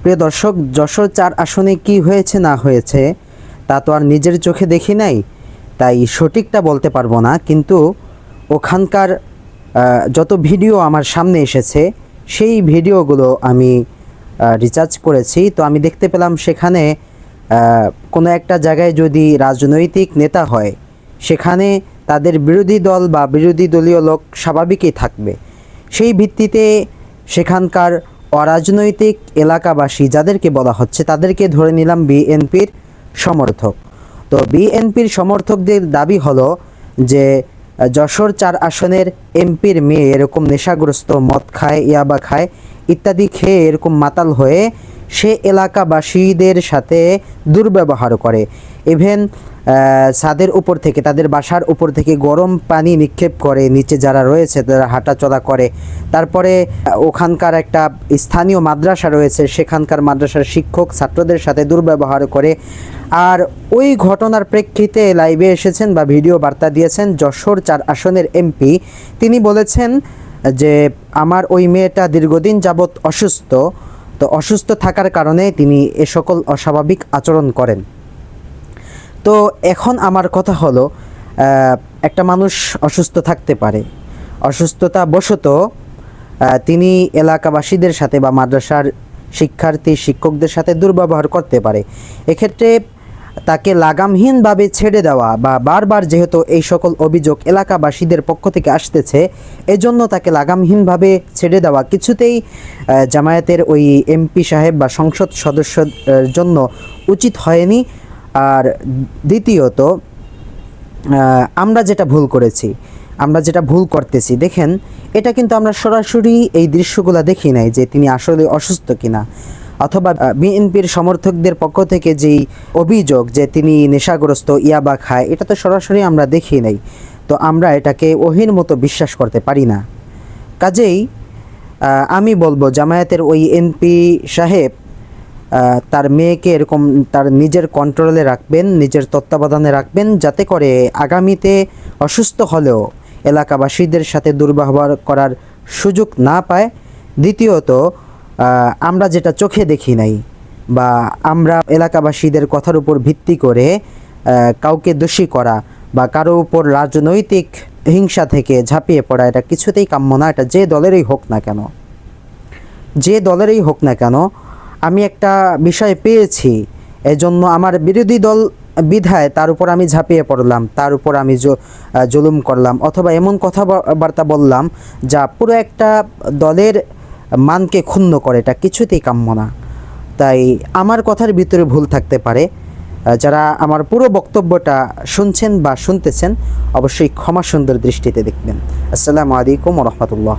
প্রিয় দর্শক, যশোর ৪ আসনে কি হয়েছে না হয়েছে তা তো আর নিজের চোখে দেখি নাই, তাই সঠিকটা বলতে পারবো না। কিন্তু ওখানকার যত ভিডিও আমার সামনে এসেছে সেই ভিডিওগুলো আমি রিসার্চ করেছি। তো আমি দেখতে পেলাম সেখানে কোনো একটা জায়গায় যদি রাজনৈতিক নেতা হয় সেখানে তাদের বিরোধী দল বা বিরোধী দলীয় লোক স্বাভাবিকই থাকবে। সেই ভিত্তিতে সেখানকার অরাজনৈতিক এলাকাবাসী যাদেরকে বলা হচ্ছে তাদেরকে ধরে নিলাম বিএনপির সমর্থক। তো বিএনপির সমর্থকদের দাবি হলো যে যশোর ৪ আসনের এমপির মেয়ে এরকম নেশাগ্রস্ত, মদ খায়, ইয়াবা খায় ইত্যাদি খেয়ে এরকম মাতাল হয়ে সে এলাকাবাসীদের সাথে দুর্ব্যবহার করে। ইভেন ছাদের উপর থেকে, তাদের বাসার উপর থেকে গরম পানি নিক্ষেপ করে, নিচে যারা রয়েছে তারা হাঁটাচলা করে। তারপরে ওখানকার একটা স্থানীয় মাদ্রাসা রয়েছে, সেখানকার মাদ্রাসার শিক্ষক ছাত্রদের সাথে দুর্ব্যবহার করে। আর ওই ঘটনার প্রেক্ষিতে লাইভে এসেছেন বা ভিডিও বার্তা দিয়েছেন যশোর ৪ আসনের এমপি। তিনি বলেছেন যে আমার ওই মেয়েটা দীর্ঘদিন যাবৎ অসুস্থ, তো অসুস্থ থাকার কারণে তিনি এ সকল অস্বাভাবিক আচরণ করেন। তো এখন আমার কথা হলো, একটা মানুষ অসুস্থ থাকতে পারে, অসুস্থতা বশত তিনি এলাকাবাসীদের সাথে বা মাদ্রাসার শিক্ষার্থী শিক্ষকদের সাথে দুর্ব্যবহার করতে পারে। এক্ষেত্রে তাকে লাগামহীনভাবে ছেড়ে দেওয়া বা বারবার, যেহেতু এই সকল অভিযোগ এলাকাবাসীদের পক্ষ থেকে আসতেছে, এজন্য তাকে লাগামহীনভাবে ছেড়ে দেওয়া কিছুতেই জামায়াতের ওই এমপি সাহেব বা সংসদ সদস্যের জন্য উচিত হয়নি। আর দ্বিতীয়ত, আমরা যেটা ভুল করেছি, আমরা যেটা ভুল করতেছি, দেখেন এটা কিন্তু আমরা সরাসরি এই দৃশ্যগুলো দেখি নাই যে তিনি আসলে অসুস্থ কিনা, অথবা বিএনপির সমর্থকদের পক্ষ থেকে যেই অভিযোগ যে তিনি নেশাগ্রস্ত, ইয়াবা খায়, এটা তো সরাসরি আমরা দেখি নাই। তো আমরা এটাকে ওহির মতো বিশ্বাস করতে পারি না। কাজেই আমি বলবো জামায়াতের ওই এমপি সাহেব তার মেয়েকে এরকম তার নিজের কন্ট্রোলে রাখবেন, নিজের তত্ত্বাবধানে রাখবেন, যাতে করে আগামীতে অসুস্থ হলেও এলাকাবাসীদের সাথে দুর্ব্যবহার করার সুযোগ না পায়। দ্বিতীয়ত, আমরা যেটা চোখে দেখি নাই বা আমরা এলাকাবাসীদের কথার উপর ভিত্তি করে কাউকে দোষী করা বা কারো উপর রাজনৈতিক হিংসা থেকে ঝাঁপিয়ে পড়া, এটা কিছুতেই কাম্য না। এটা যে দলেরই হোক না কেন, যে দলেরই হোক না কেন, আমি একটা বিষয় পেয়েছি, এজন্য আমার বিরোধী দল বিধায় তার উপর আমি ঝাঁপিয়ে পড়লাম, তার উপর আমি জুলুম করলাম, অথবা এমন কথাবার্তা বললাম যা পুরো একটা দলের মানকে ক্ষুণ্ণ করে, এটা কিছুতেই কাম্য না। তাই আমার কথার ভিতরে ভুল থাকতে পারে। যারা আমার পুরো বক্তব্যটা শুনছেন বা শুনতেছেন অবশ্যই ক্ষমা সুন্দর দৃষ্টিতে দেখবেন। আসসালামু আলাইকুম ওয়া রাহমাতুল্লাহ।